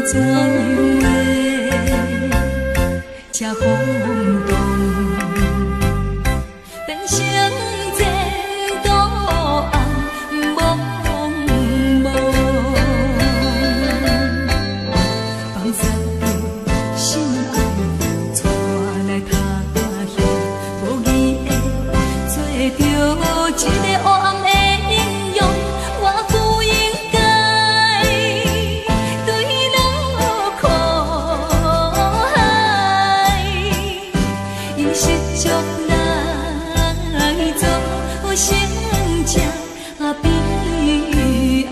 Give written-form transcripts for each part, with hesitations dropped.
怎样的这轰动，变成前途暗蒙蒙，放散着心爱，带来他乡，无义的做着一个黑暗的英雄，我不应该对路苦海，用失足来做成这悲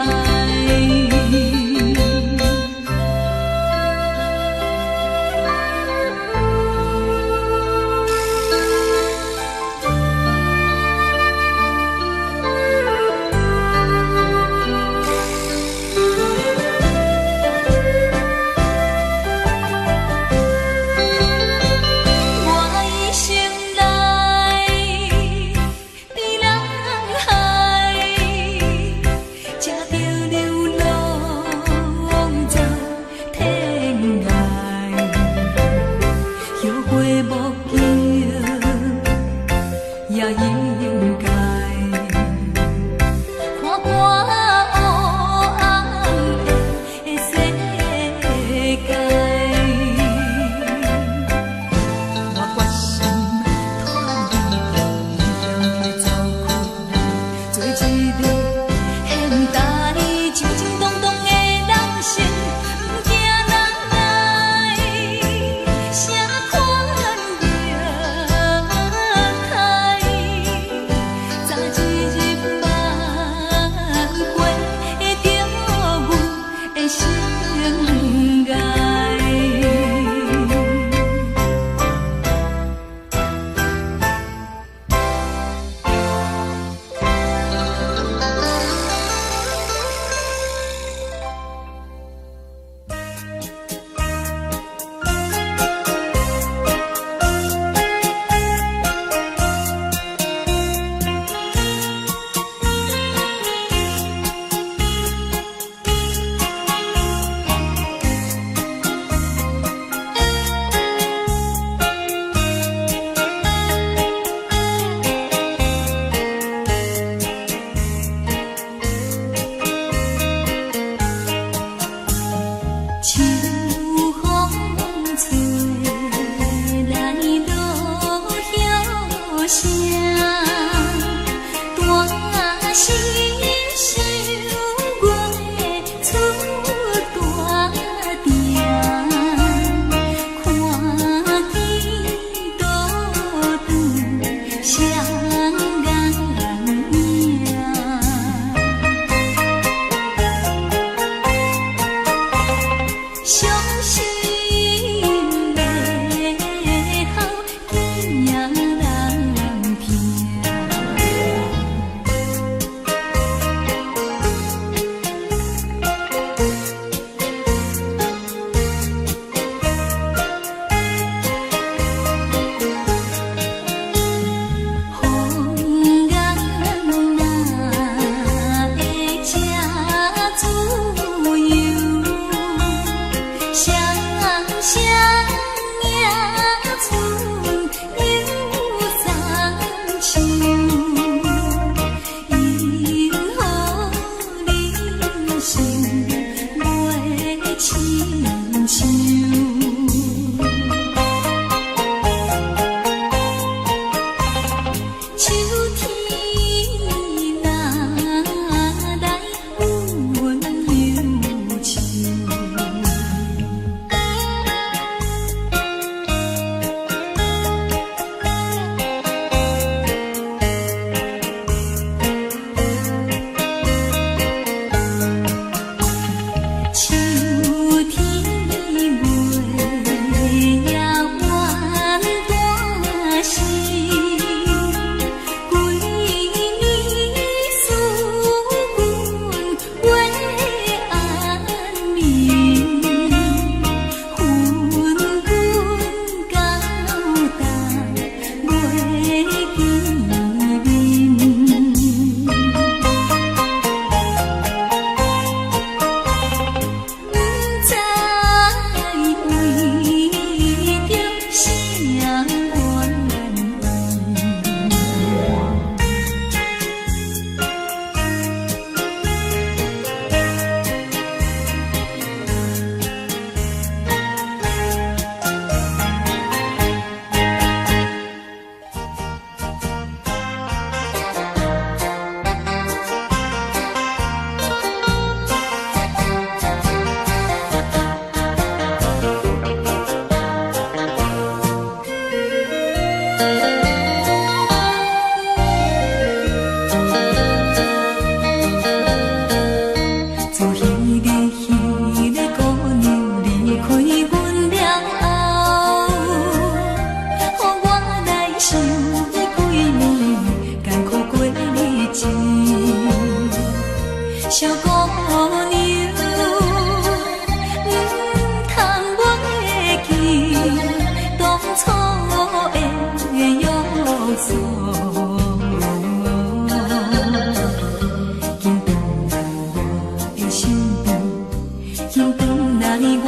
来我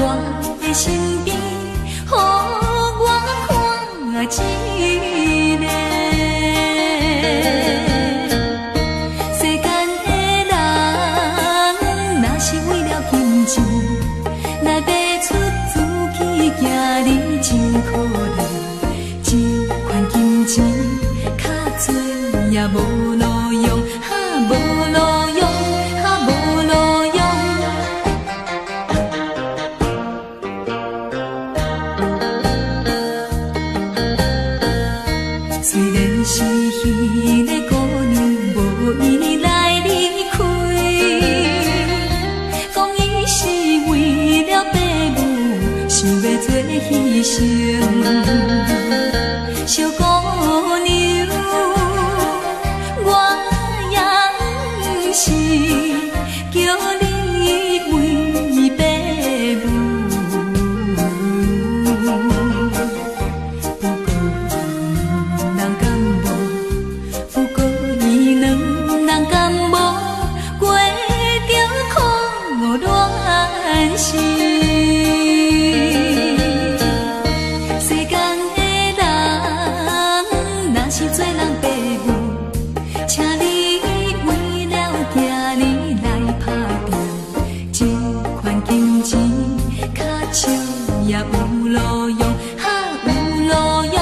的身边，予我看一个。世间的人，若是为了金钱，来爬出自己行你真可怜。这款金钱较多也无路用，无路用，无路用。虽然是彼个姑娘无意来离开，讲伊是为了爸母，想要做牺牲。小姑娘，我也不是叫你为爸母，不过伊两人敢无过着苦乱世。世间的人，若是做人爸母，请你为了囝儿来打拼，这款金钱较少也有路用，有路用，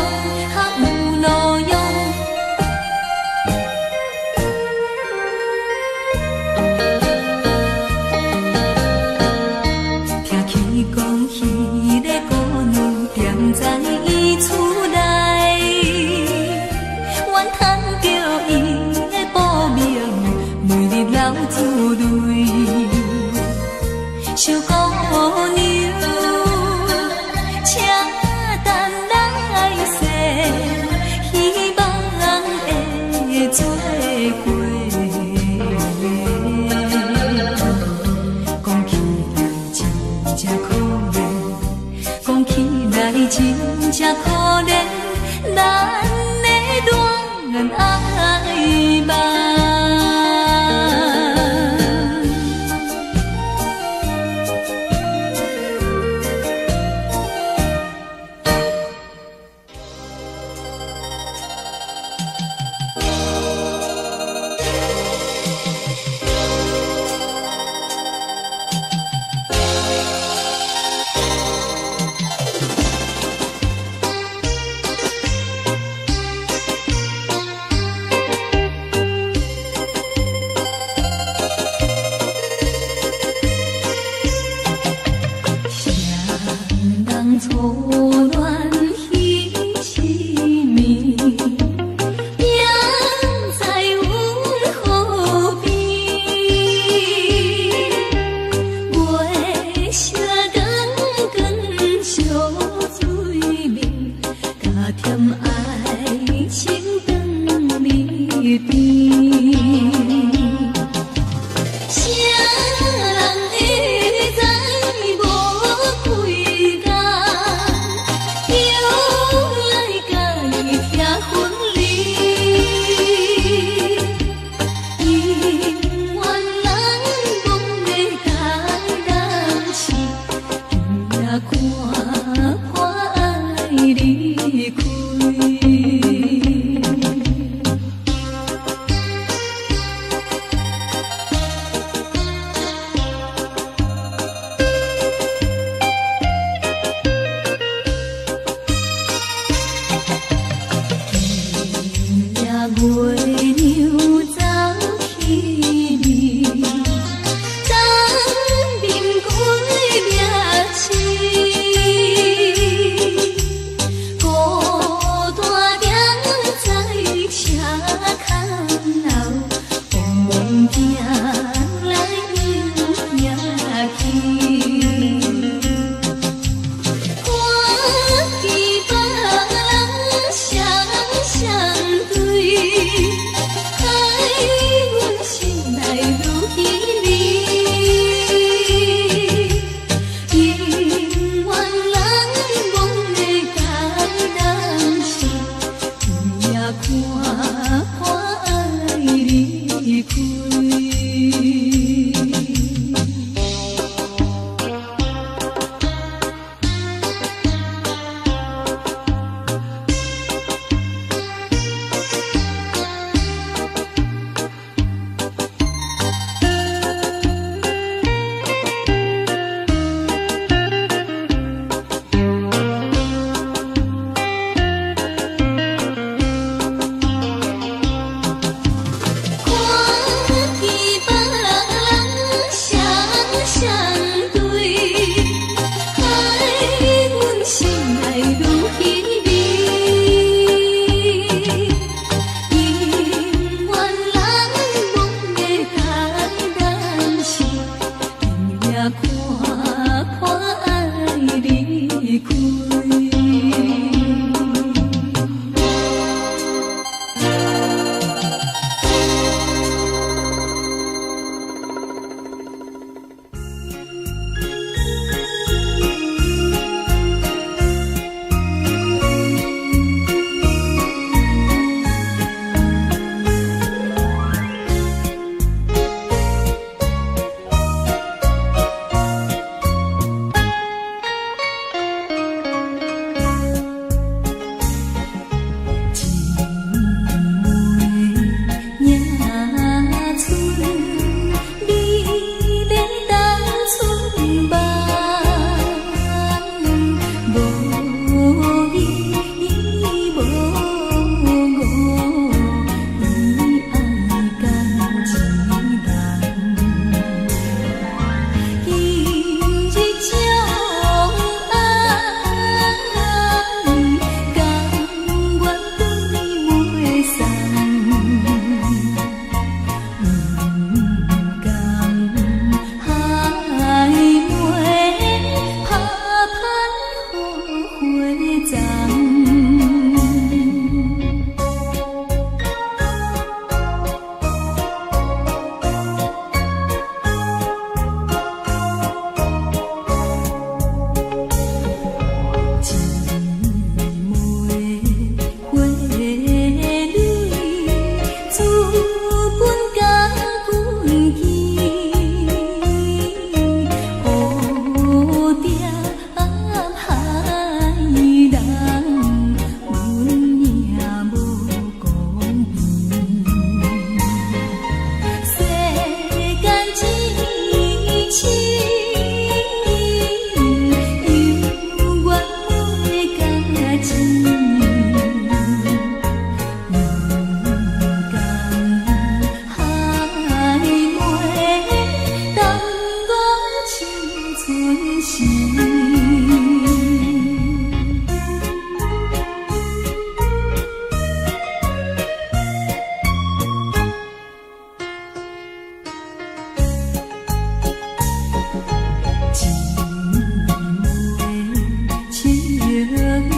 有路用。听起讲彼个姑娘踮在伊厝内，怨叹着伊的报名，每日流珠泪。小姑娘，请等来世，希望会做伙。讲起来真正可怜，讲起来真正可怜，咱的恋爱梦。错乱彼痴迷，也在阮河边。月色光光照水面，加添爱情长绵绵。月娘走去眠，当面归夜痴。有人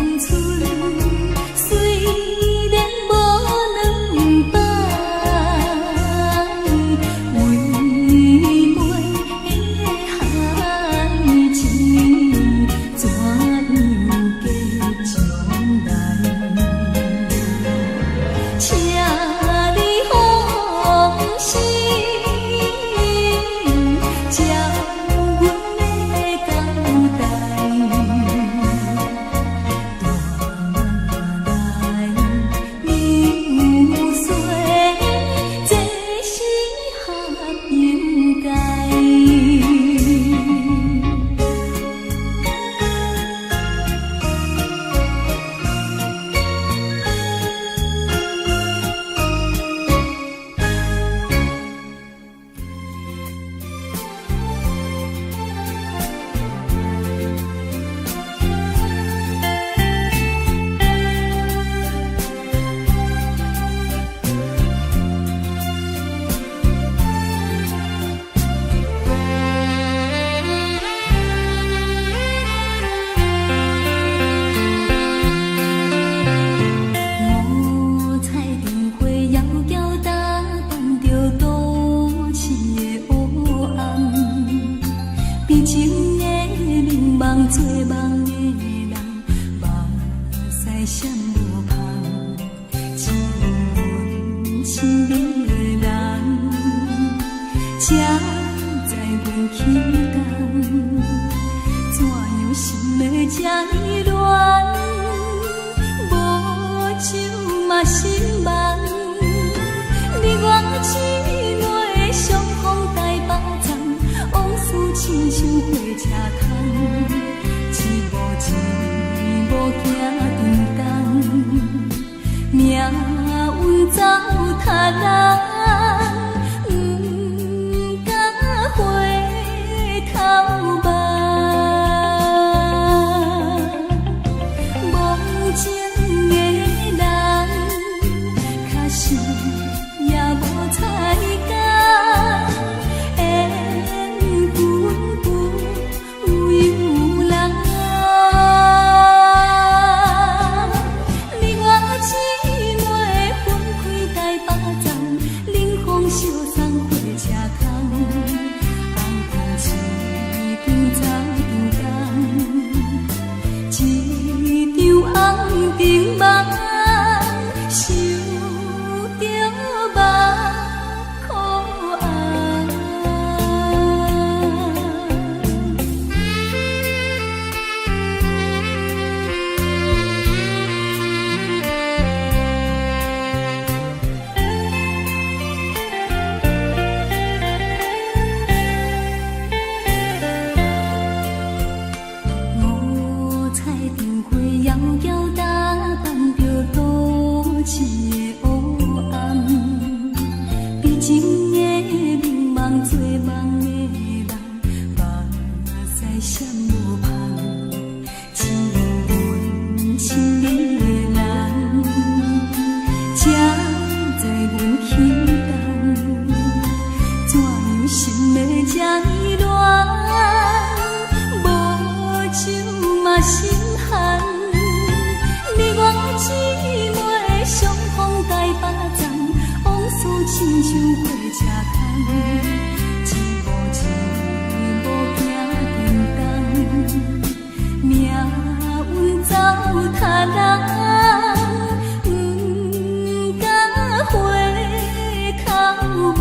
深的黑暗，比情的迷茫做梦的人，目屎闪无香，只有阮心里的人，才知阮轻重，怎样心的这呢乱，无酒嘛心寒。你我姊妹相逢台北站，往事亲像火车空，一步一步行沉重，命运走他人，不敢回头望。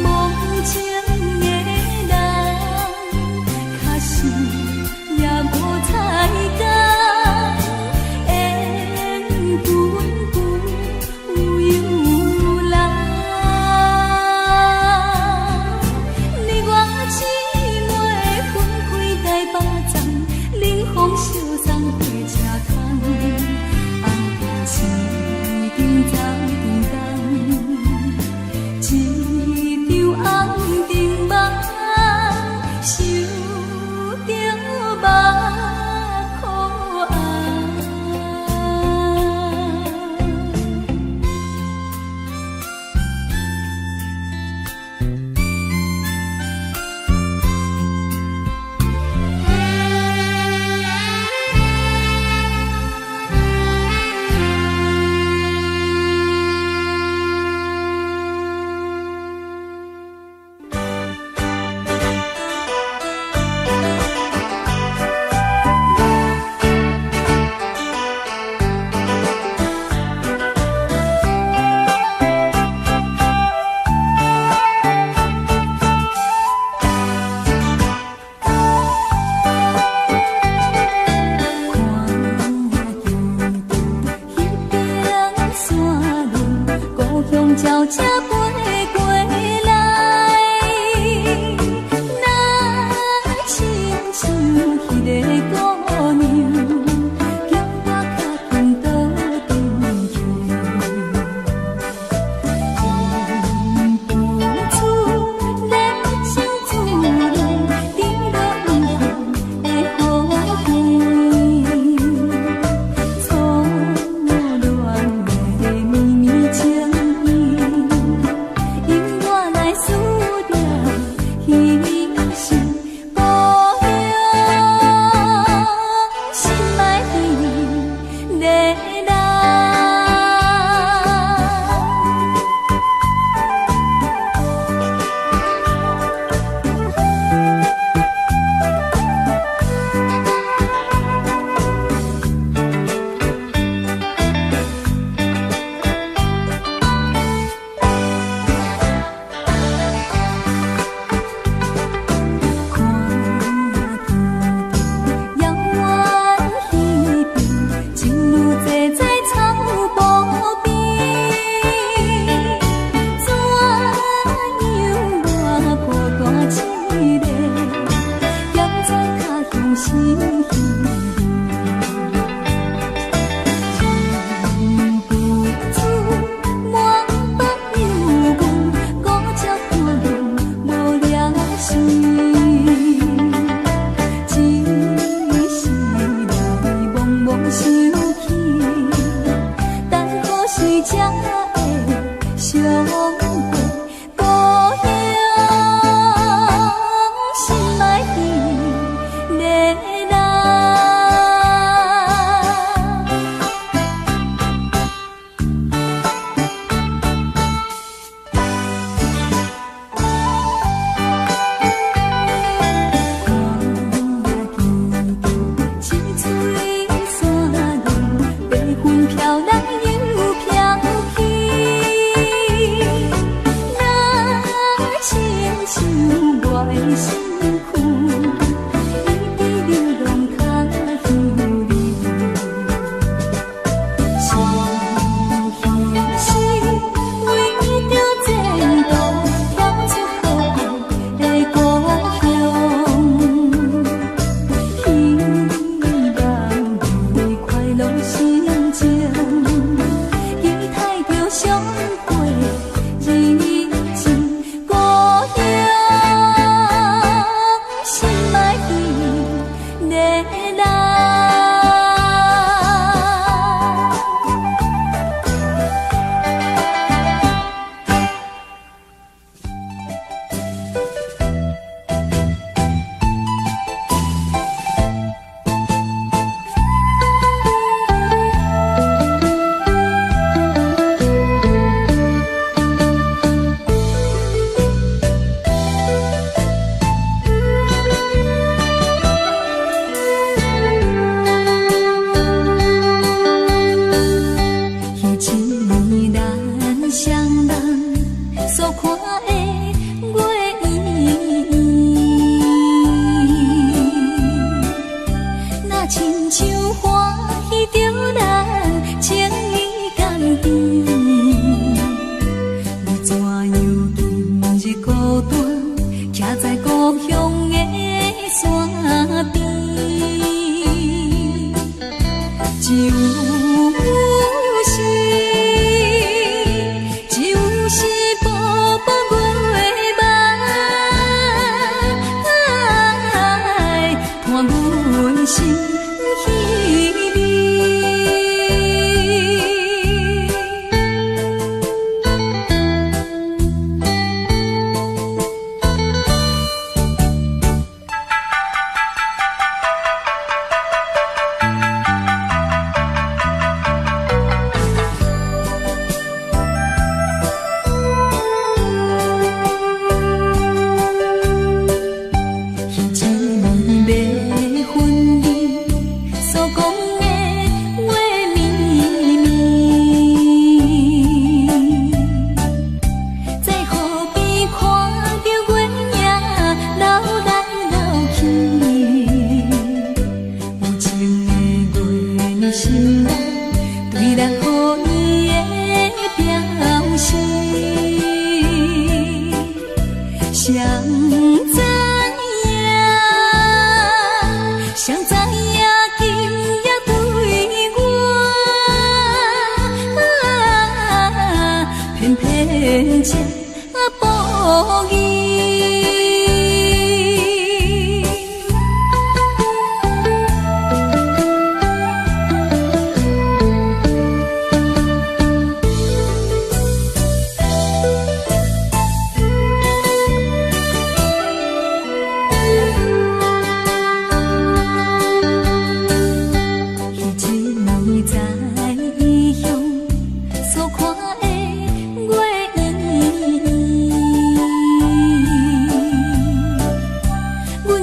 梦情的人，确实也无彩工，缘分不由人。你我姊妹分开台北站，冷风相送火车空，红灯市场走叮当，一场红灯梦，受着目苦红。鸟车飞过来，若亲像迄个姑娘，叫我脚紧倒转去。忍不住热情自然，滴落雨的雨天，错乱的秘密情。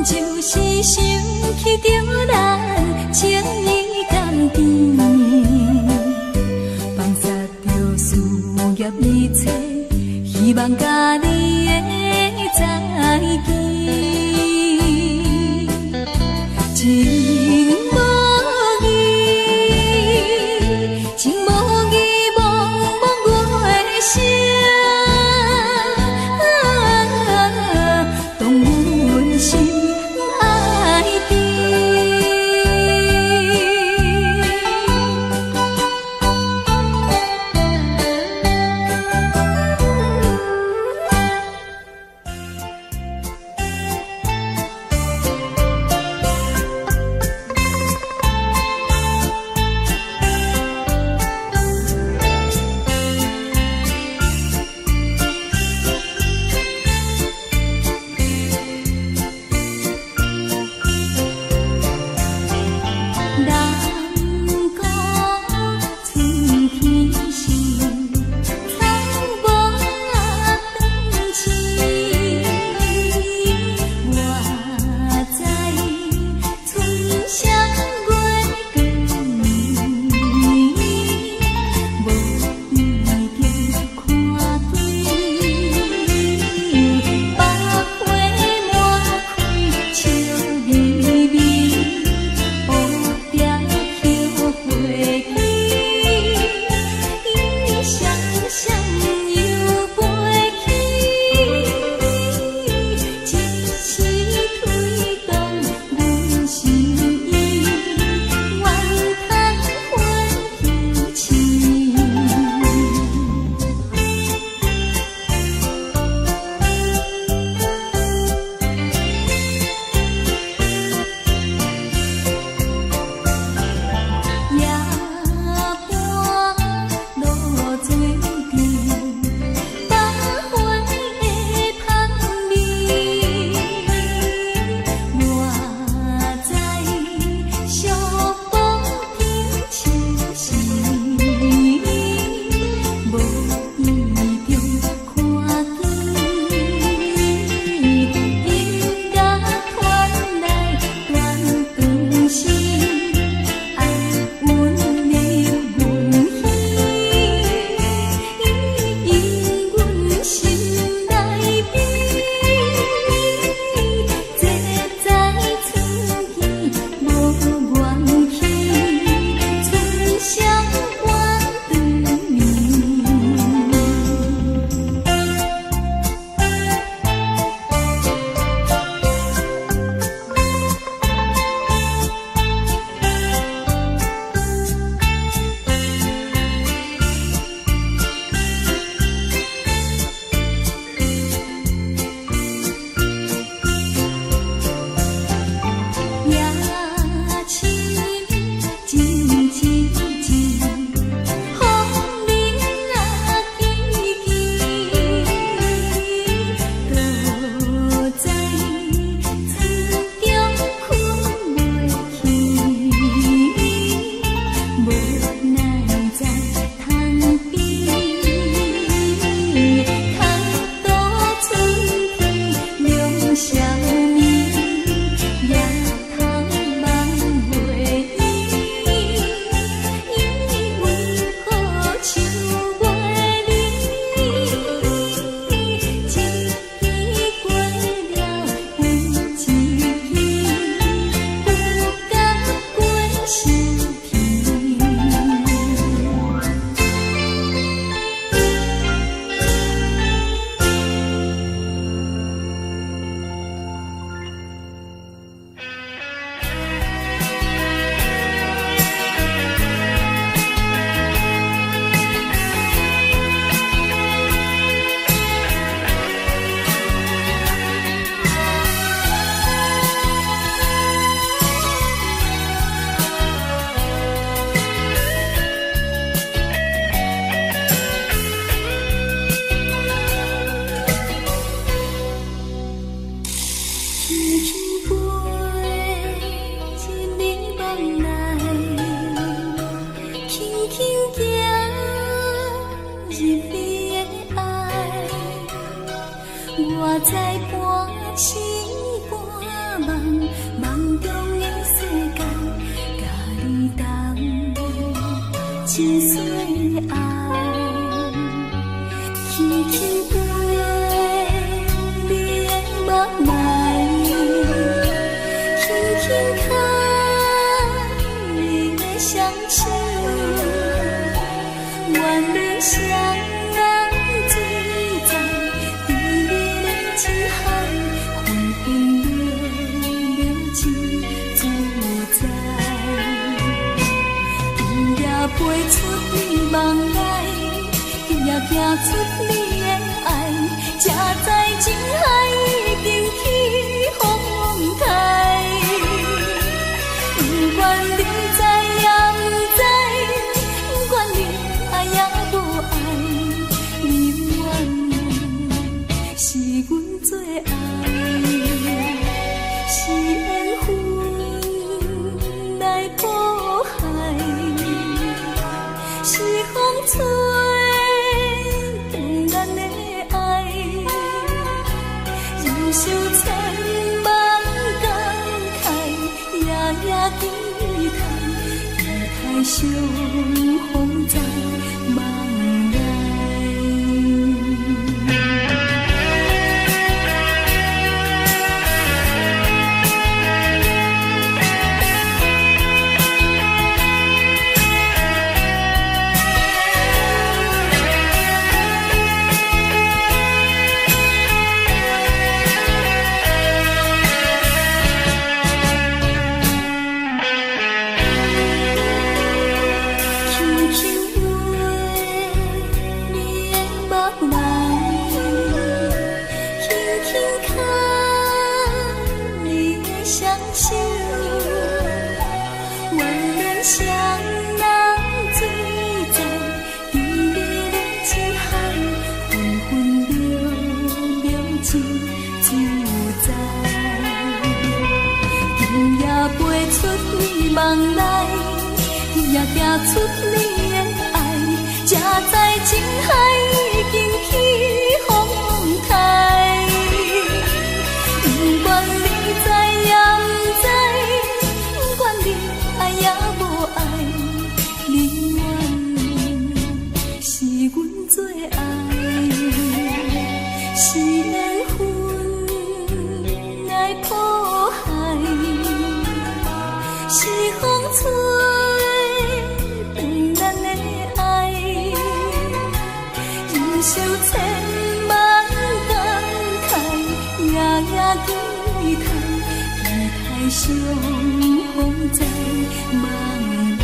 就是想起着咱情意甘甜，放下着事业一切，希望甲你的再见。情无义，情无义，茫茫月声，当阮心爱甜。真碎爱，轻轻飞，你的目来，轻轻看，你的双手，愿人相人醉在甜蜜的情海，昏昏流流情自在。飞出你梦来，也行出你的爱，才知情海已经起风台。不管你知也不知，不管你爱也无爱，你愿是阮最爱，是缘分来破坏。是风吹断咱的爱，忍受千万感慨，夜夜期待，期待相逢在梦来。梦来，也行出你的爱，才知情海已经起风台。不管你知也不知，不管你爱也无爱，你愿是阮最爱，是缘分来破坏。是风吹断咱的爱，忍受千万感慨，夜夜期待，期待相逢在梦来。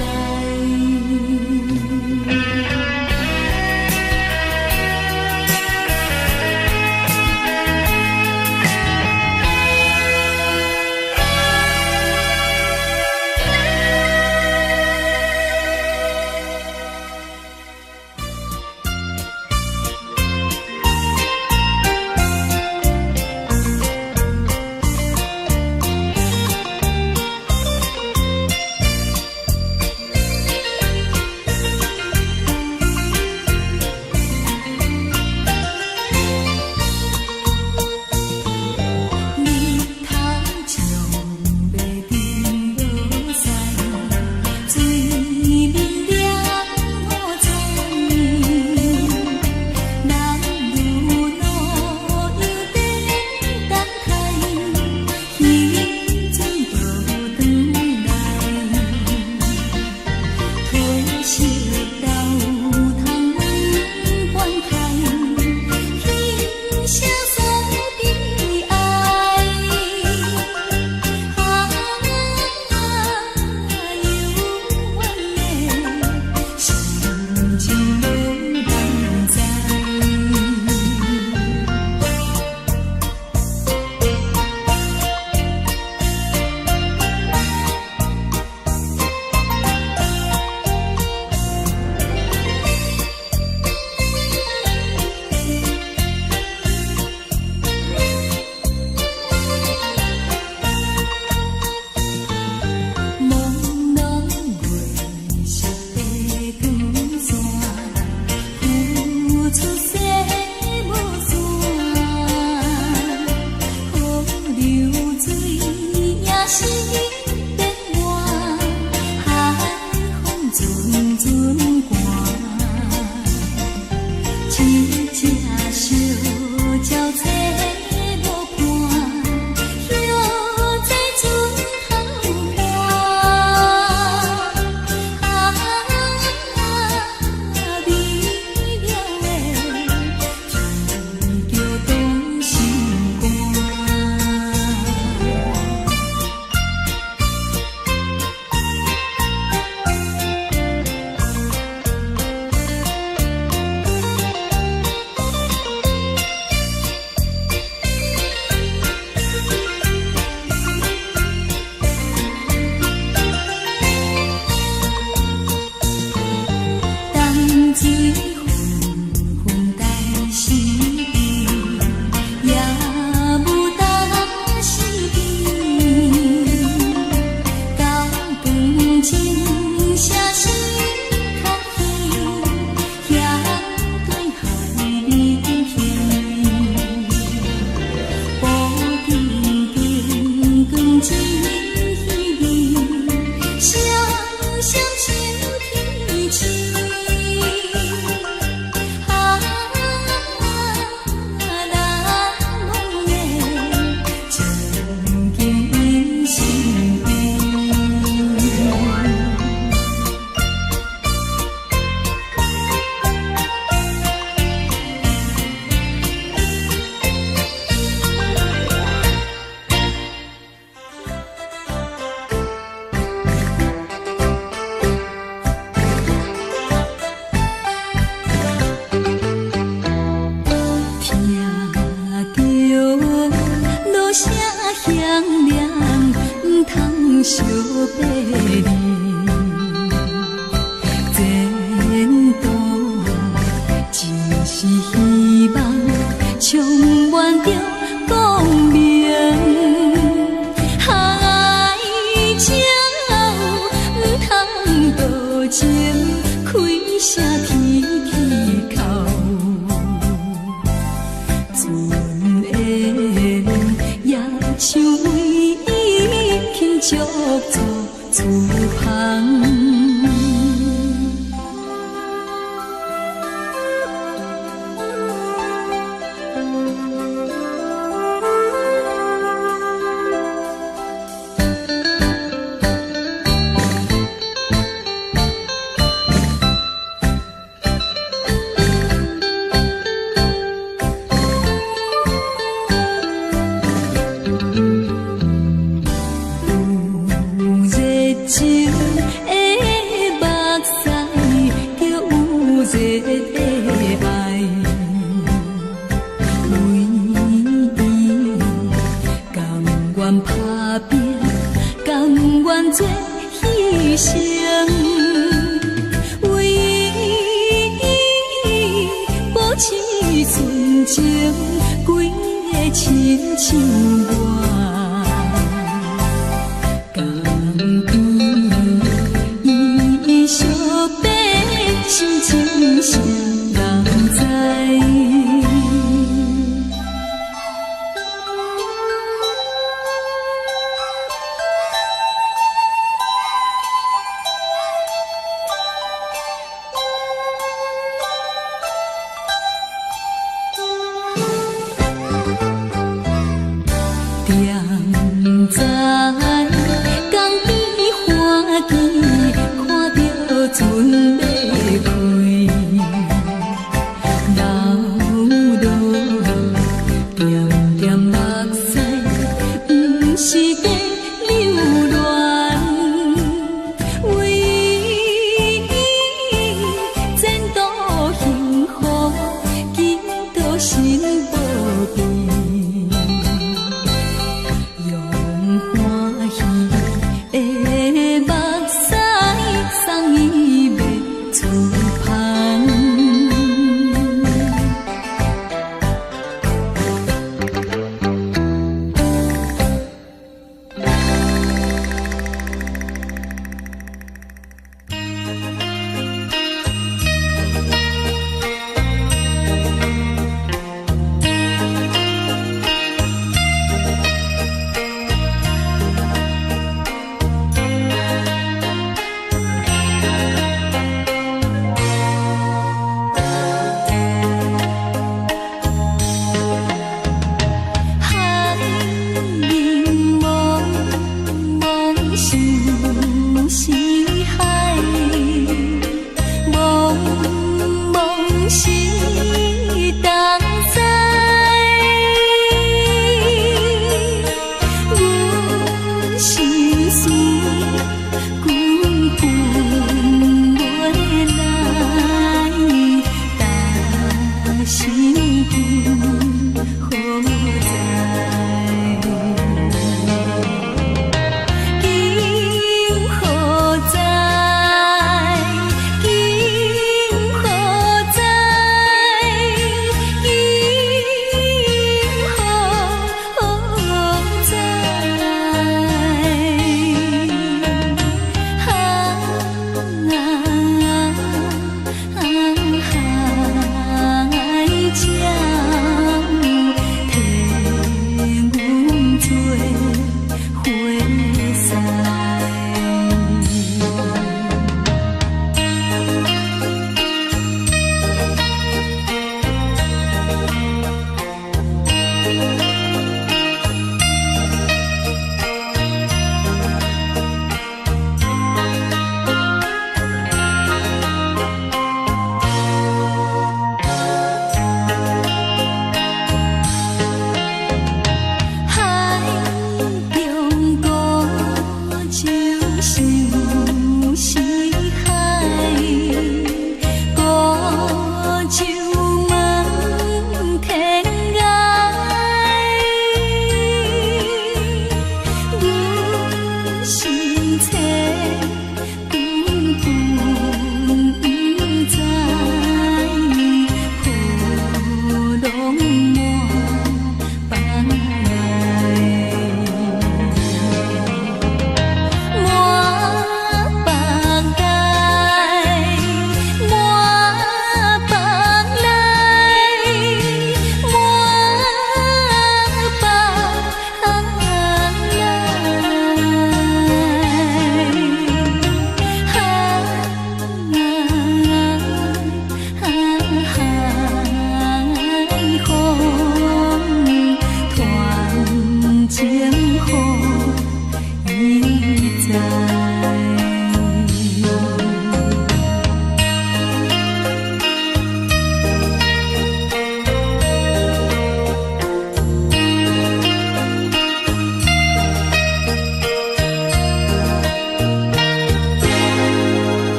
相别离，前途只是希望，充满着光明。爱情唔通多情，开声啼啼哭。船缘也像为伊轻足足厝旁。做牺牲，为伊保持纯情，规个亲像我，甘愿伊相别，心情谁人知？点知江边花枝，看着船要开，流落点点目屎，不是在流恋，为伊前途幸福，紧到心无变。送伊要厝旁，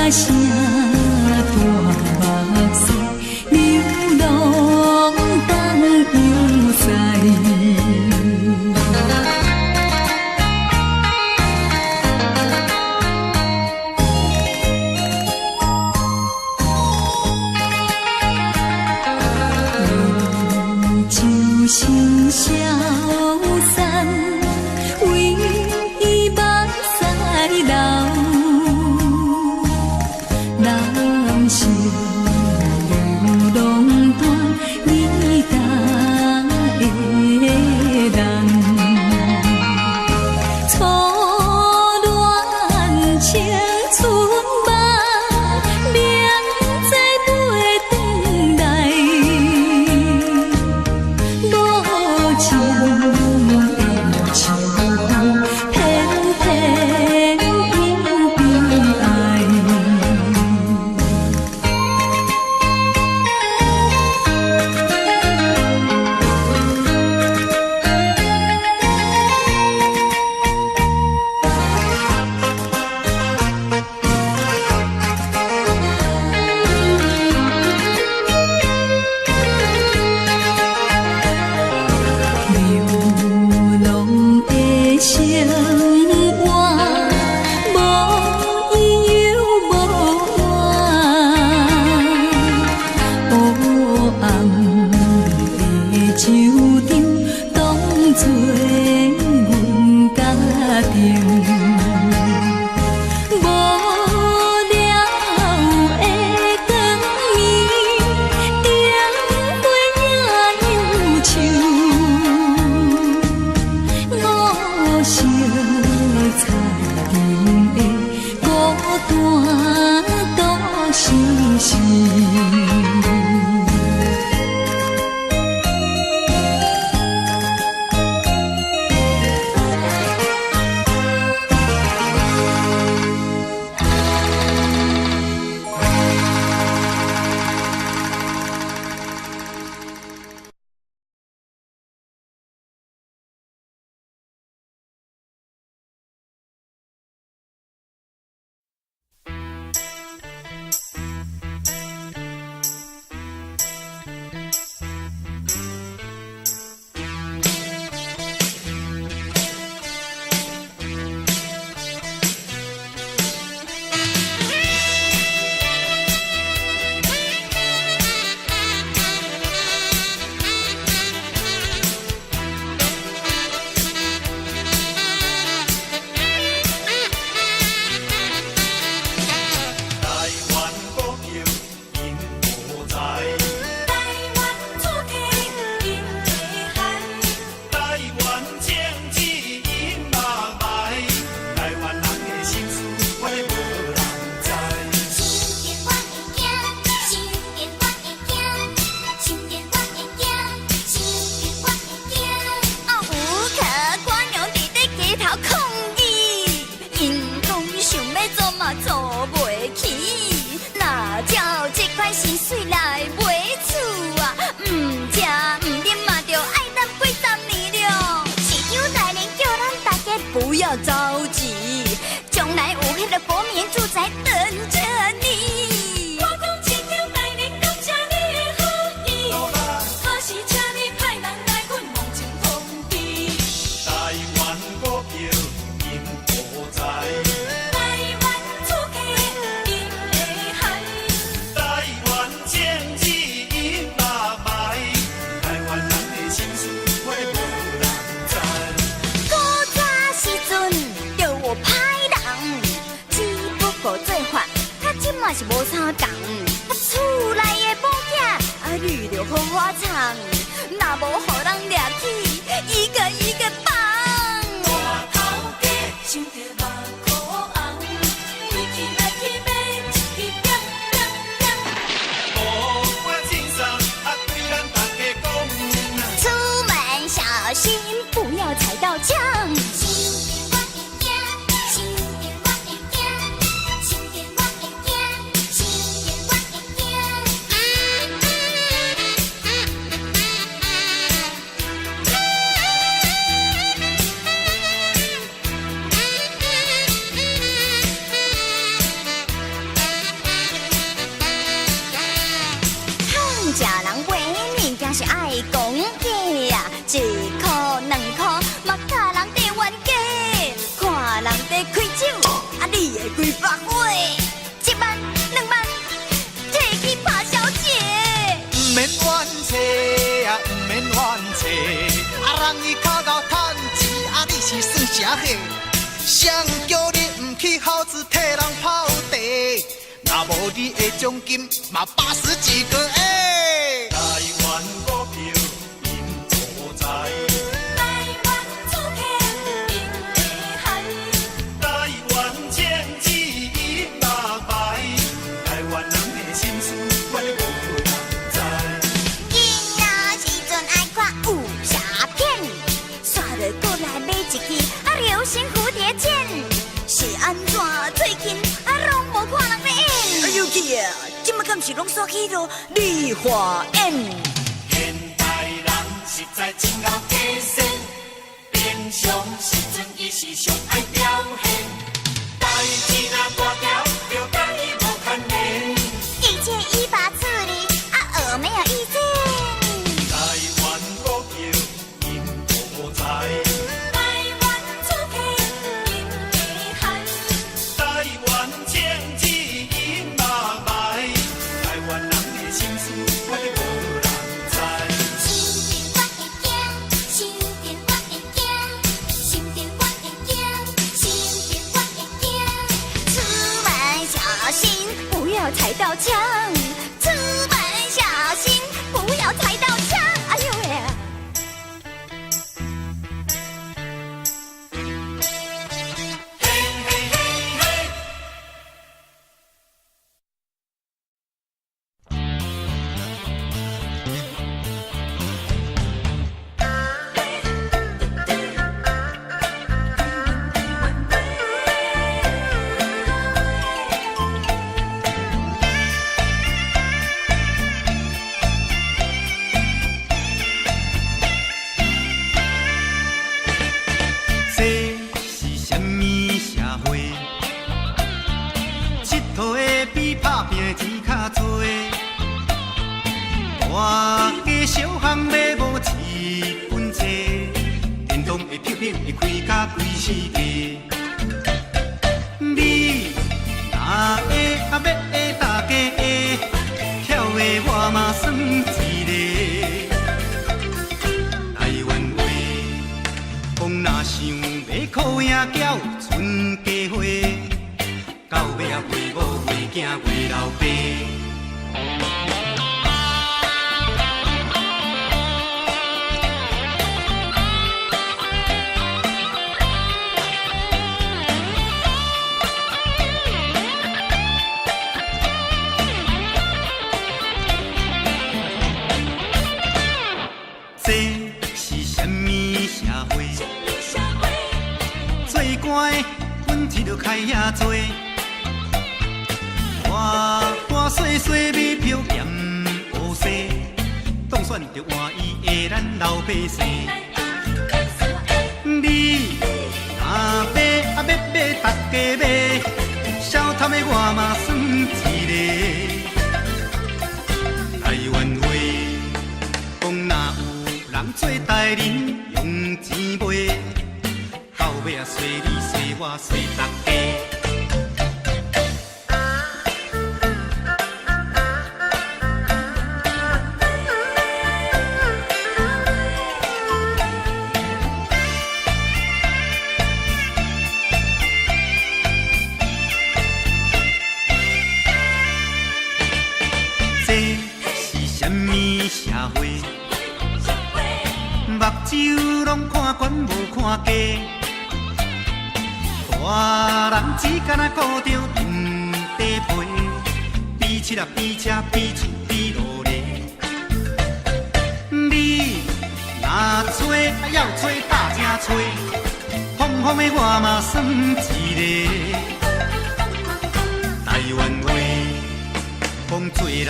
声大目屎，流浪当游哉。心消散，为伊目屎流，人生流浪短，你答的人，初恋青春梦，明知袂转来。情的秋风，偏偏又悲哀。着急，将来有迄个国民住宅等着你。我讲一条带领感谢你的好意，可是请你派人来阮梦前通知。台湾股票因无在，台湾主客因会害，台湾政治因嘛歹，台湾人的心事话无人知。古早时阵着有歹人，只不过做法甲即嘛是无相共。厝内的宝囝，你着好好藏，若无互人掠去，一个一个放。大头家想着目眶红，规气来去买一支点点点。无关真相，对咱大家讲。出门小心，不要踩到枪。的几百块，1万、2万，摕去拍小姐。不免怨气啊，不免怨气，啊人伊靠到趁钱，啊你是算啥货？谁叫你不去好子替人泡茶？若无你的奖金嘛80几个下。台湾股票因土财，台湾主客因会害，台湾政治因嘛败，台湾人的心思我无人知。囡仔时阵爱看武侠片，煞落过来买一支啊流星蝴蝶剑，是安怎最近啊拢无看人咧演？哎呦去啊！即马敢是拢煞去咯梨花演。现代人实在真够假善，平常时阵伊是上爱表现，代志若大条，就甲伊无牵连。一切依法处理啊，我没有意见。台湾股票因土财，台湾主客因会害，台湾政治因嘛歹，台湾人的心思我无人知。心电我会惊，心电我会惊，心电我会惊，心电我会惊。出门小心，不要踩到枪。出门小心，不要踩到枪。哎呦喂！这是什么社会？佚佗的比打拼的钱较多，大家小巷买无一分钱，电动的票票会开甲规世界。你若会啊要会大家会，巧的我嘛算一个。台湾话。讲若想要靠赢缴存家伙，到尾啊陪某陪囝陪老爸。这是什么社会？做官阮一路开遐多，大大细细买票嫌乌西，当选着换伊的咱老百姓。你若买啊要买，大家买，小摊的我嘛算一个。台湾话讲若有人做代人用钱买。到尾啊，随你随我随大家。这是什么社会？目睭拢看悬无看低。大人只敢若顾着长地皮，比七啊比车比厝比路咧。你若找啊要找大正找，风风的我嘛算一个。台湾话讲做人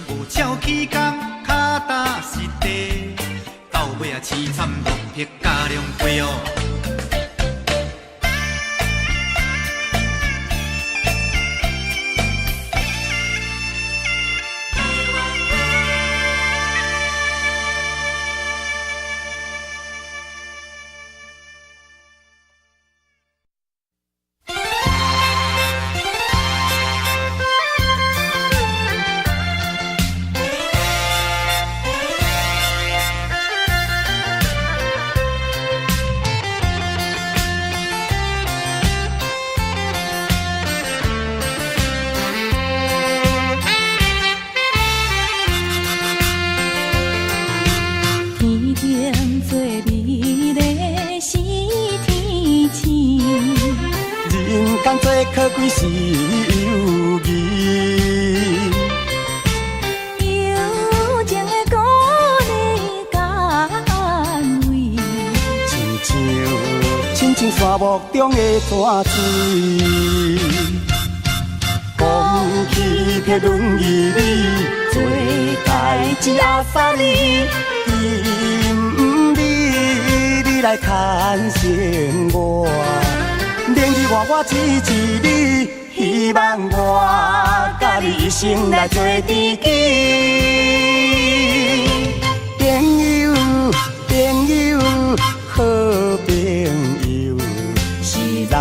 无照起工，脚踏实地，到尾啊凄惨落魄加凉杯哦。可贵是友谊。友情的鼓励甘慰，亲像山漠中的泉水。讲起迄轮椅里，做代志阿三年，因你来牵绳我，明日我支持你，希望我甲你一生来做知己。朋友，朋友，好朋友，是咱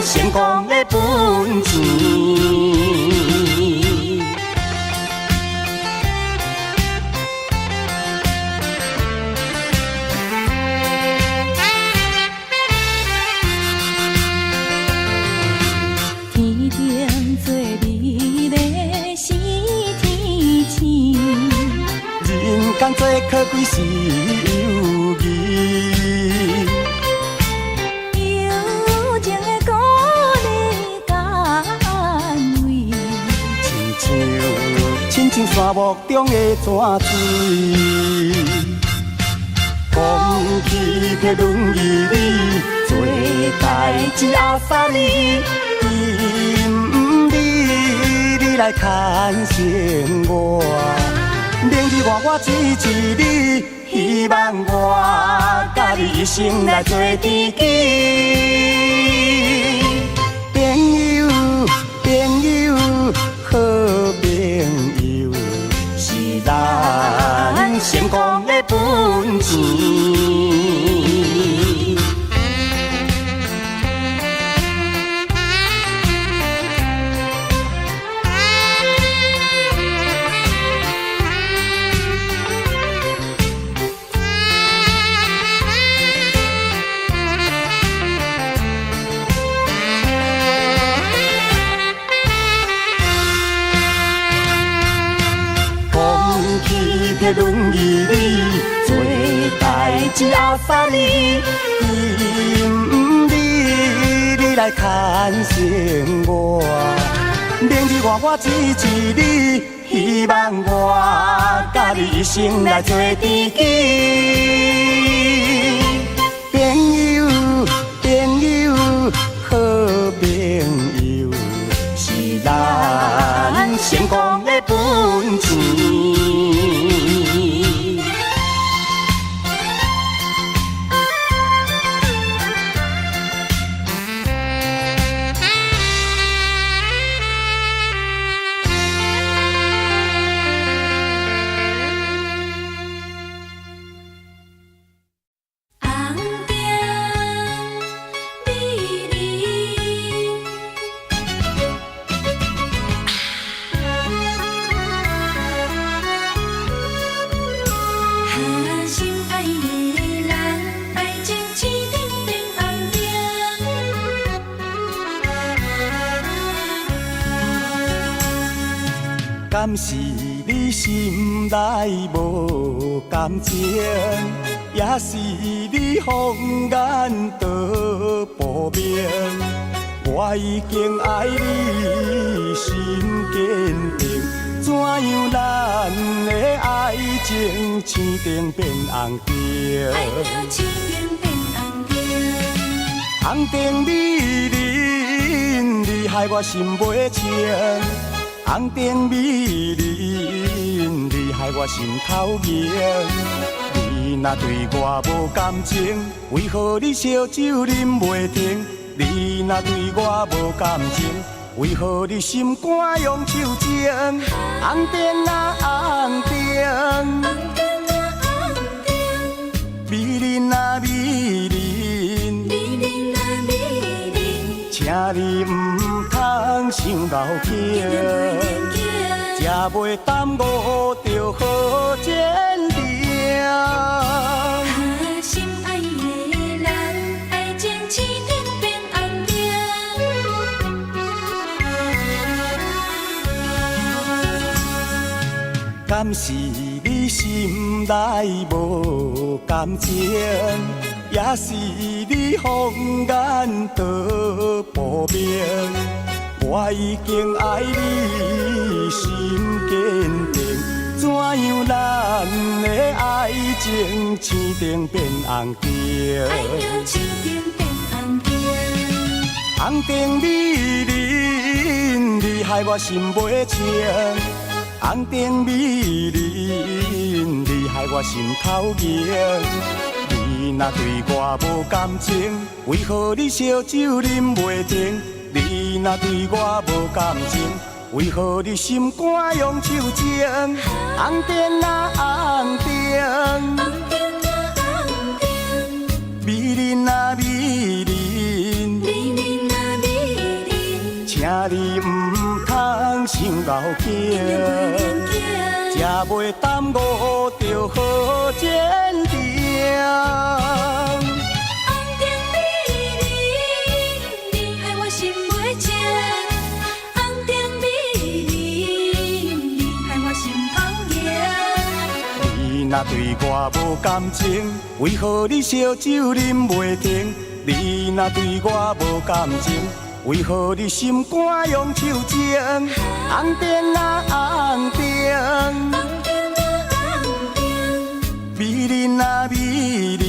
成功的本钱。天顶做美丽是天星，人间最可贵是友谊。友情的鼓励甘慰，亲像山漠中的泉水。讲起迄轮椅里，做代志阿三年，因你来牵绳我，明日我支持你，希望我甲你一生来做知己。朋友，朋友，好朋友，是咱成功的本钱。迄轮椅里，做代志阿三年，因你来牵绳我，明日我支持你，希望我甲你一生来做知己。朋友，朋友，好朋友，是咱成功的本钱。敢是你心内无感情，也是你放眼道不明。我已经爱你心坚定，怎样咱的爱情青灯变红灯？爱到青灯变红灯，红灯美人，你害我心袂清。红灯美人，你害我心头硬。你若对我无感情，为何你烧酒啉袂停？你若对我无感情，为何你心肝用手情？红灯啊红灯，美人啊美人，请你唔通想老境，才袂耽误着好前程。心爱的人，爱情青灯变红灯。敢是你心内无感情，也是你风眼道不明。我已经爱你心坚定，怎样咱的爱情青灯变红灯？爱情青灯变红灯，红灯美人，你害我心袂清。红灯美人，你害我心头痒。你若对我无感情，为何你烧酒啉袂停？你若对我无感情，为何你心肝用手情？红灯啊红灯，红灯啊红灯，美人啊美人，美人啊美人，请你唔通伤脑筋，才袂耽误着好前程。红灯美人，你害我心袂静。红灯美人，你害我心头痒。你若对我无感情，为何你烧酒啉袂停？你若对我无感情，为何你心肝用手情？红灯啊红灯，红灯啊红灯，美人啊美人，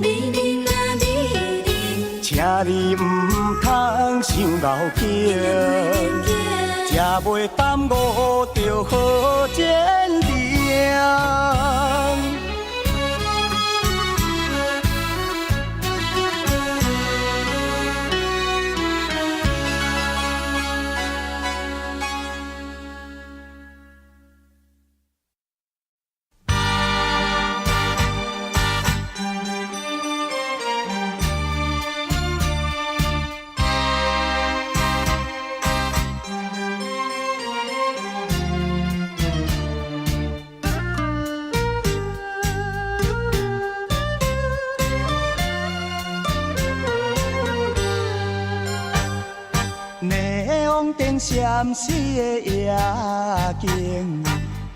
美人啊美人，请你唔通伤脑筋，才袂耽误着好前程。闪烁的夜景，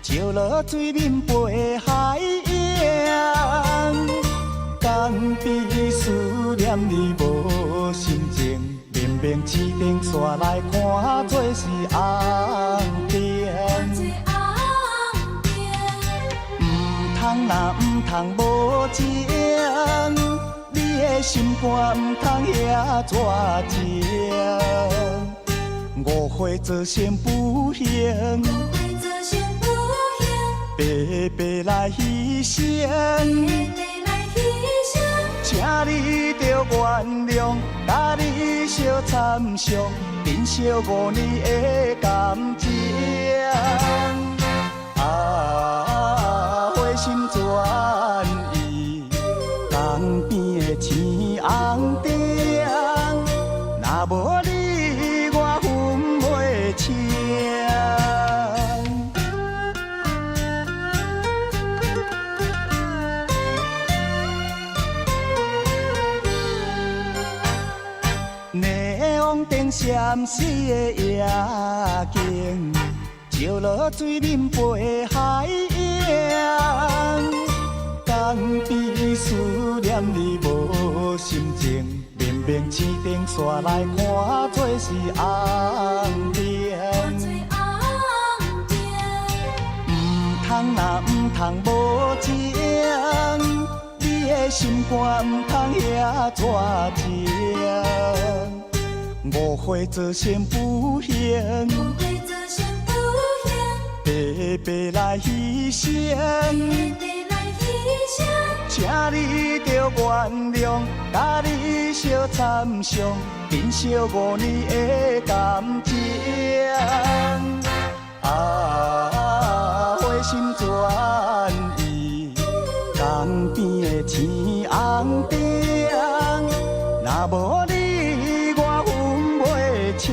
照落水面飞海洋。江边思念你无心情，明明市顶煞来看做是红灯。唔通若唔通无情，你的心肝唔通遐绝情。误会做仙不行，白白来牺牲，请你着原谅，甲你相参详，珍惜5年的感情。啊，花心转意，江边的青红灯，若无你。霓虹灯闪烁的夜景，照落水面飞海洋。江边思念你无心情，明明市顶煞来看做是红灯。唔通若唔通无情，你的心肝唔通遐绝情。误会做仙不行，白白来牺牲。请你着原谅，甲你相参详，珍惜5年的感情。啊，花心转意，江边的青红灯，若无你我分袂清。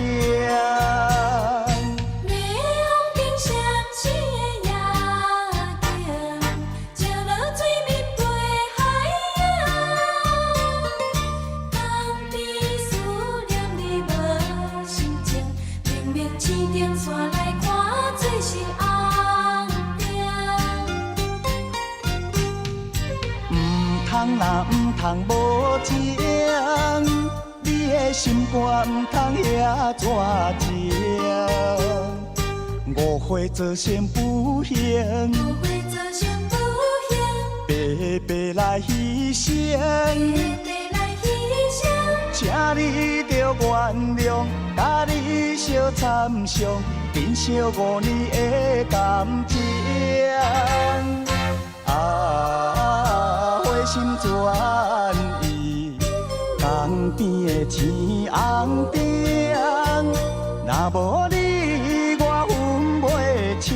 通若毋通无情，你的心肝毋通遐绝情。误会造成不幸，白白来牺牲，请你着原谅，甲你相参详，珍惜5年的感情。花心转意，江边的天红灯，若无你我分袂清。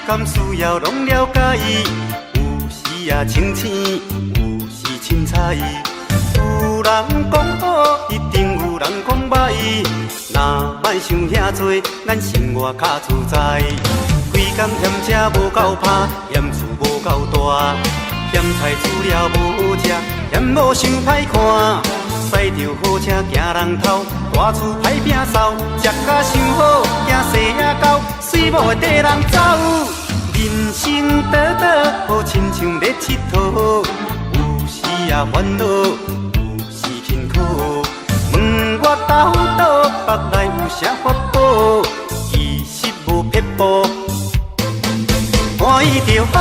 敢需要拢了解，有时也清醒，有时凊彩。有人讲好，一定有人讲歹。若莫想遐多，咱生活较自在。规工嫌车无够拍，嫌厝无够大，嫌菜煮了无食，嫌某想歹看。驶着好车行人头，大厝歹摒扫，食甲伤好，惊细仔狗，水某会缀人走。人生短短，好亲像咧佚佗，有时也烦恼，有时辛苦。问我斗倒，北来有啥法宝？其实无撇步，欢喜就好。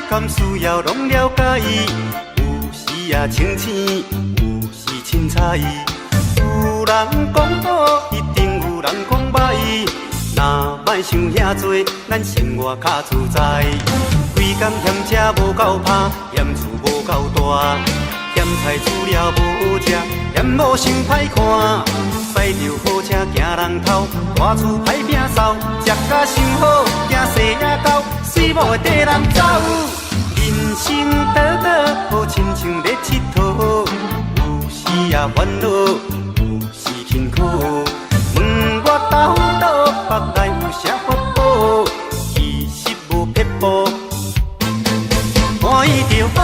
敢需要拢了解，有时也清醒，有时凊彩。有人讲好，一定有人讲歹。若莫想遐多，咱生活较自在。规工嫌车无够拍，嫌厝无够大，嫌菜煮了无食，嫌某想歹看。驶着好车行人头，大厝歹摒扫，食甲伤好，惊细仔狗，水某会缀人走。人生短短，好亲像咧佚佗，有时也烦恼，有时辛苦。问我斗倒，北来有啥法宝？其实无撇步，欢喜就好。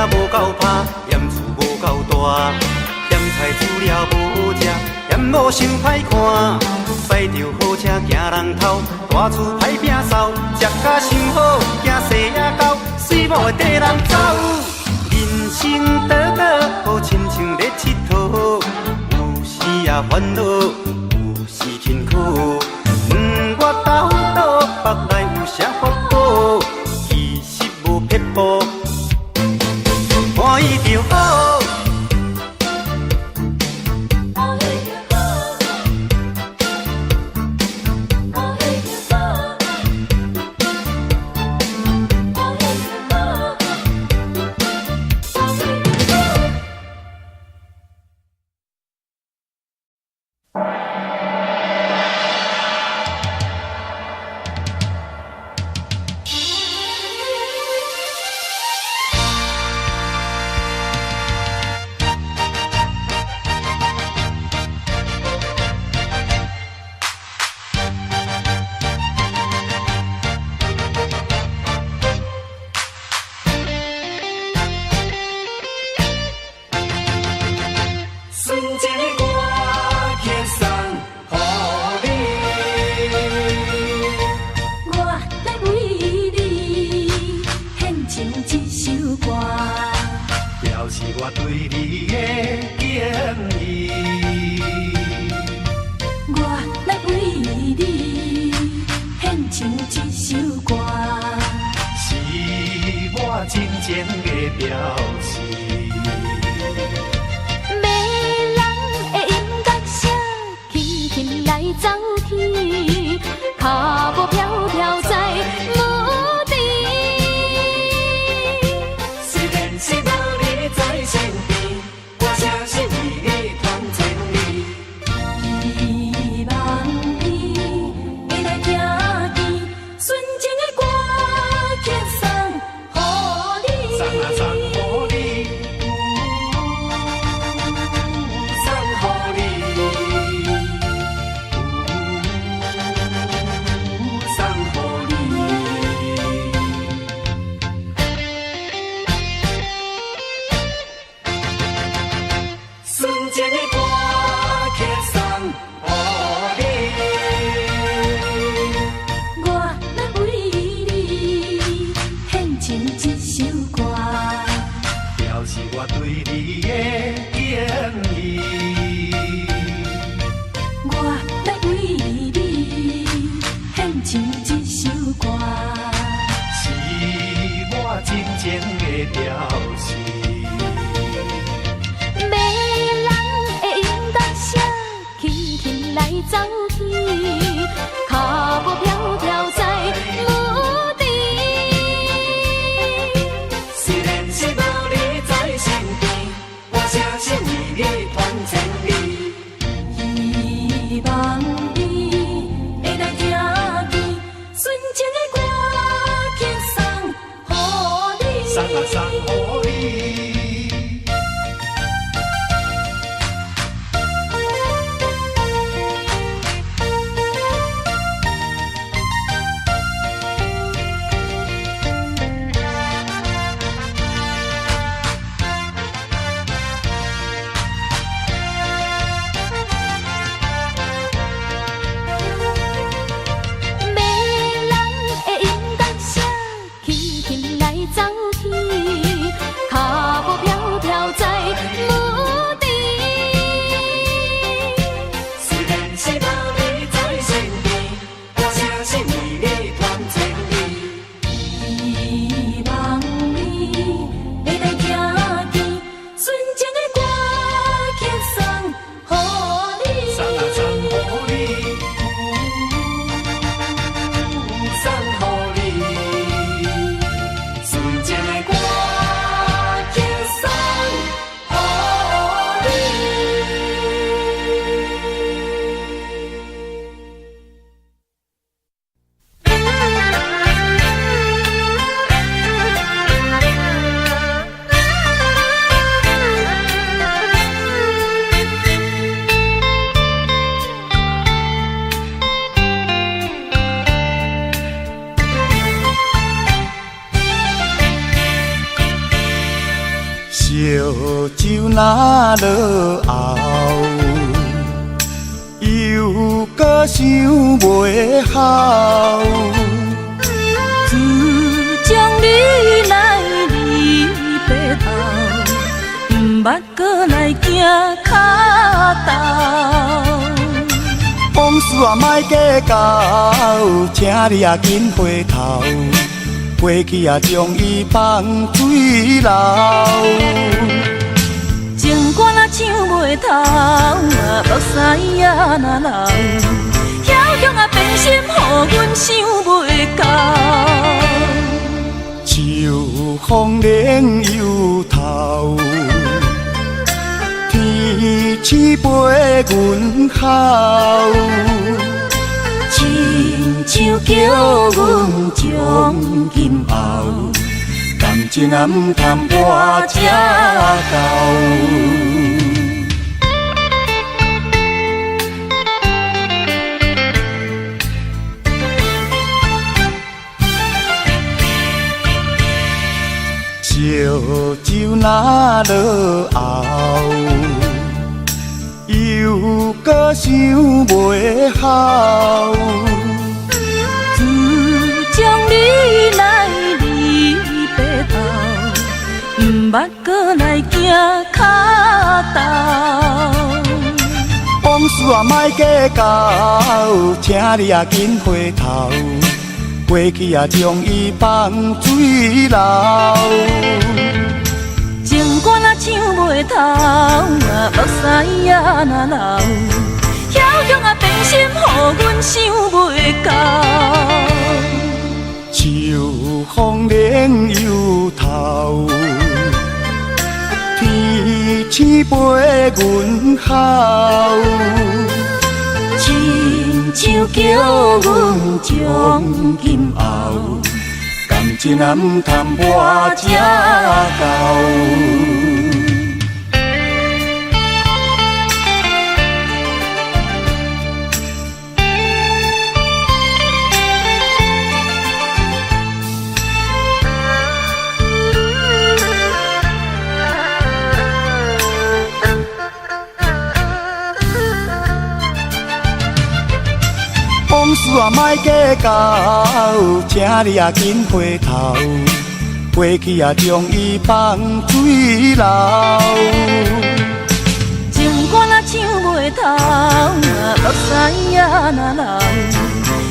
无够拍，嫌厝无够大，嫌菜煮了无食，嫌某想歹看。驶着好车行人头，大厝歹摒扫，食甲伤好，惊细仔狗，水某会缀人走。人生短短，好亲像咧佚佗，有时也烦恼，有时辛苦。问我斗倒，北来有啥法宝？其实无撇步。欢喜就好。来走去，脚步飘飘在无地。虽然是无你在身边，我诚心为你传千里。希望你会来听见纯情的歌曲送予你，送啊送予你。烧酒若落后，又搁想袂好。自从你来离白头，毋捌搁来行脚头。往事啊，莫计较，请你啊紧回头。过去啊，将伊放水流。情歌若唱袂透，目屎也若流，遐强啊变心，予阮想袂到。秋风冷又透，天星陪阮哭。亲像叫阮将今后，感情啊毋通破这厚。烧酒若落后，又搁想袂好。自从你来离白头，毋捌搁来行脚头。往事啊莫计较，请你啊紧回头。过去啊将伊放水流。情歌若唱袂透，目屎也若流，遐强啊变心，予阮想袂到。秋风冷又透，天星陪阮哭。亲像叫阮将今后，感情啊毋通破这厚。往事啊莫计较，请你啊紧回头。过去啊将伊放水流。情歌若唱袂透，目屎也若流，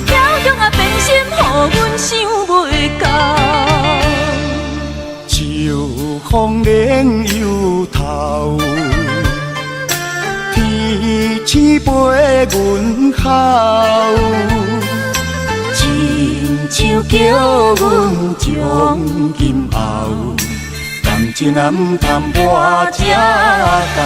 遐强啊变心，予阮想袂到。秋风冷又透，天青杯阮口，亲像叫阮将今后，感情啊毋通我这够。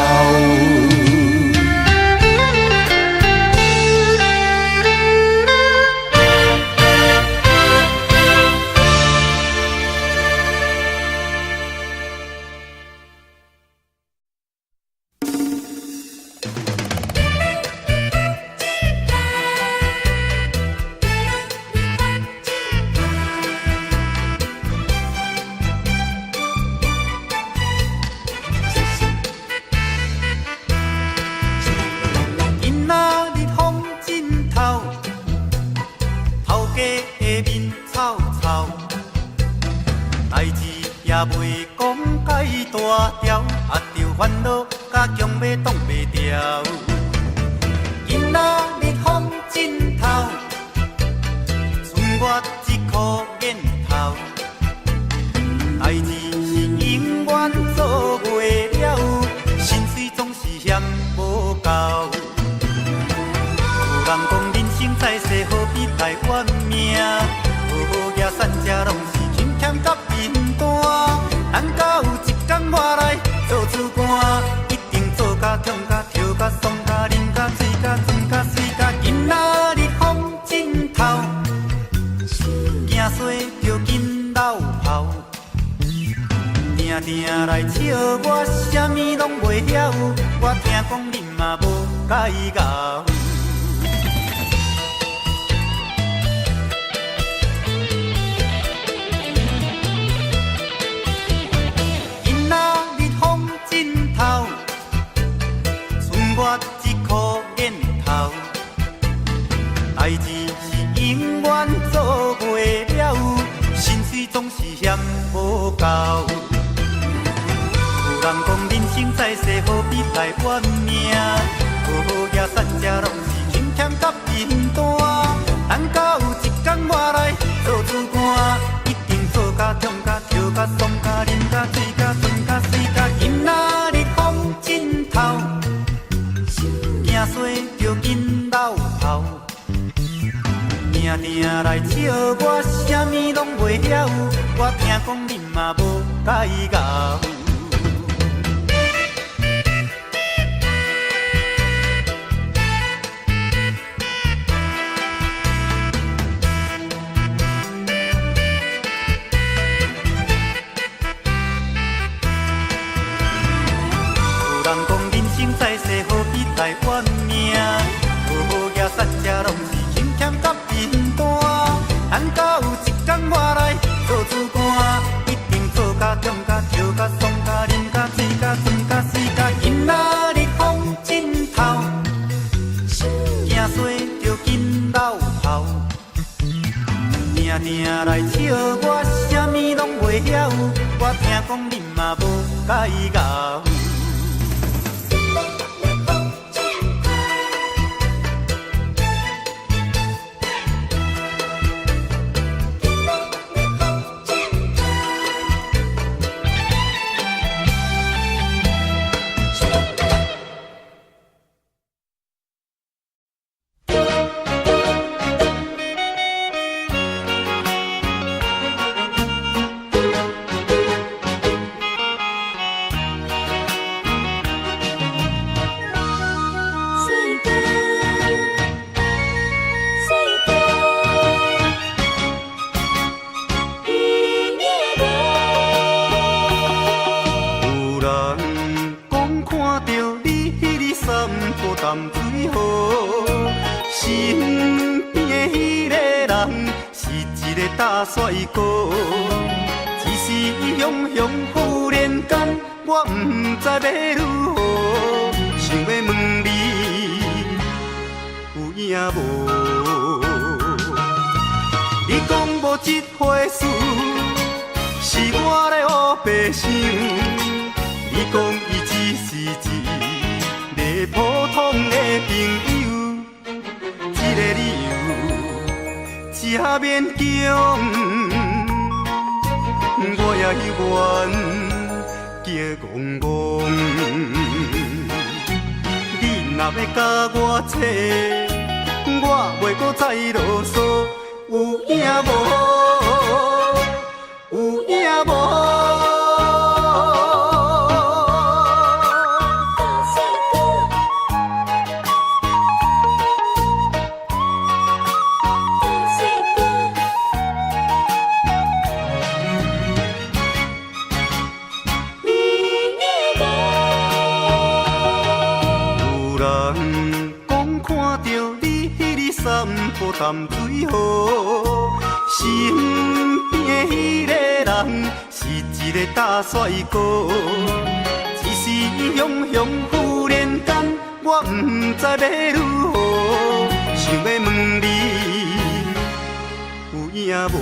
也袂讲介大条，啊着烦恼甲强要挡袂掉。今仔日风真透，剩我一颗烟头。代志是永远做袂了，心碎总是嫌无够。有人讲人生在世何必太怨命，好野善者拢是轻欠甲面单。咱甲有一天我来做主干，一定做甲痛甲跳甲爽甲啉甲醉甲醉甲水甲。今仔日风真透，惊衰着紧流跑，定定来笑我，啥物拢袂晓。我听讲恁嘛无解咬。我一颗烟头，代志是永远做袂了，心碎总是嫌无够。有人讲人生在世何必来怨命，好野善者拢是轻欠甲面单。咱甲有一天我来做主干，一定做甲痛甲跳甲爽甲啉甲醉甲酸甲水甲。今仔日风真透。惊衰着紧流跑，定定来笑我，啥物拢袂晓。我听讲恁嘛无解咬。有人讲人生在世何必来怨命，好野善者拢是轻欠甲面单。咱甲有一天我来做主干，一定做甲痛甲跳甲爽甲啉甲醉甲酸甲水甲。今仔日风真透，惊衰着紧流跑，定定来笑我，啥物拢袂晓。我听讲恁嘛无解咬。大帅哥，只是雄雄忽然间，我不知要如何，想要问你有影无？你讲无这回事，是我咧黑白想。你讲伊只是一个普通的朋友，这个理由。也勉强，我也愿叫戆戆。你若要甲我找，我袂搁再啰嗦，有影无？有影无？淡水河，身边迄个人是一个大帅哥。一时雄雄忽然间，我不知要如何，想要问你有影无？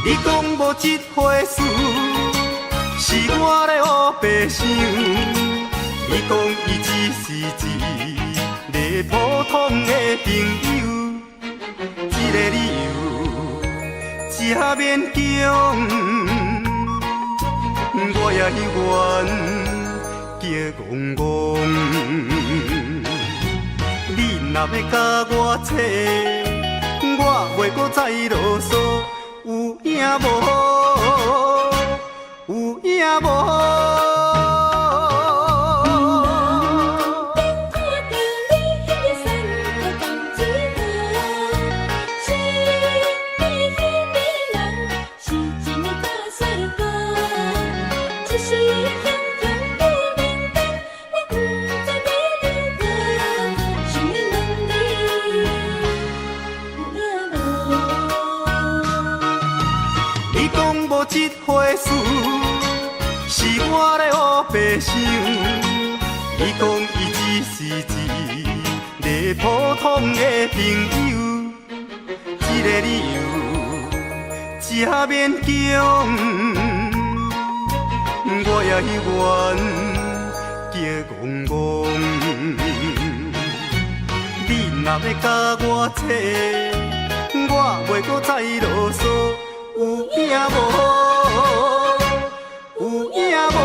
你讲无这回事，是我咧黑白想。你讲伊只是一个普通的朋友，这个理由真勉强，我也愿叫戆戆。你若要甲我找，我袂搁再啰嗦，有影无？有影无？这回事是我咧黑白想，你讲伊只是一个普通的朋友，这个理由真勉强，我也愿叫戆戆。你若要甲我找，我袂搁再啰嗦。有影无？有影无？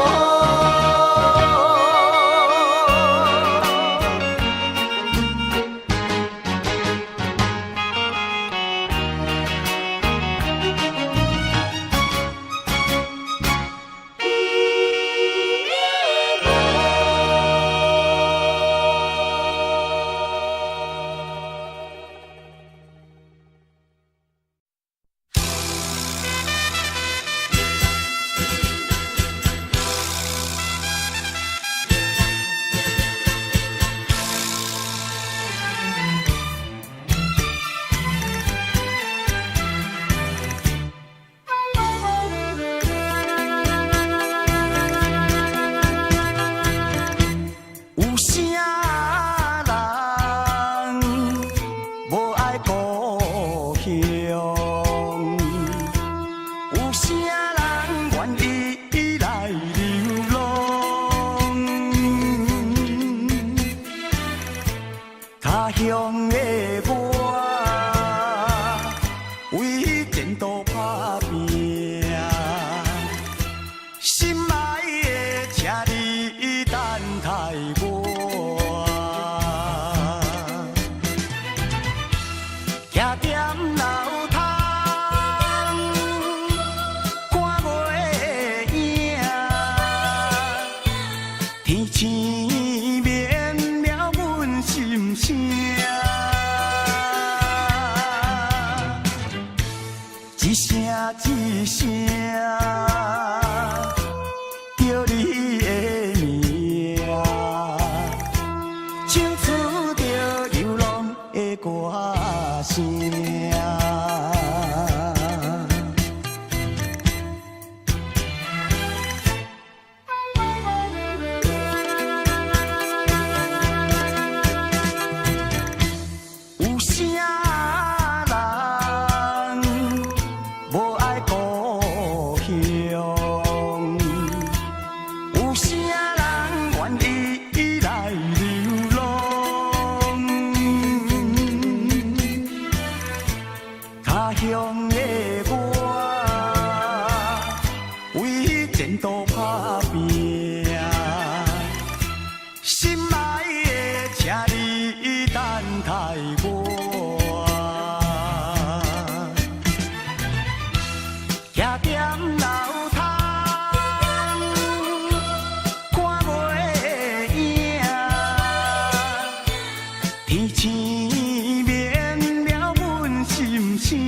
天星免了阮心声，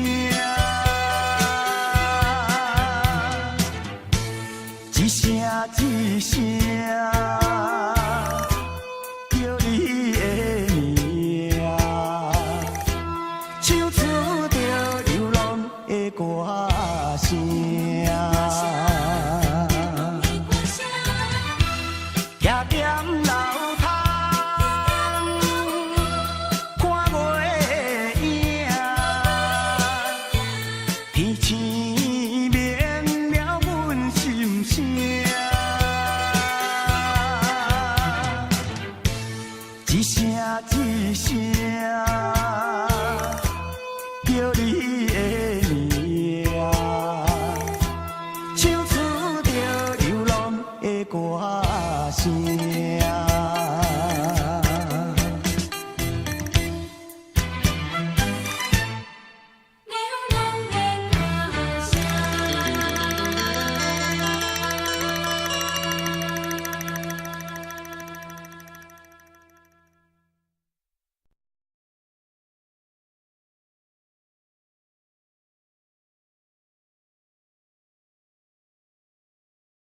一声一声叫你的名，唱出着流浪的歌声。行踮楼窗，看月影，天星免了阮心声，一声一声。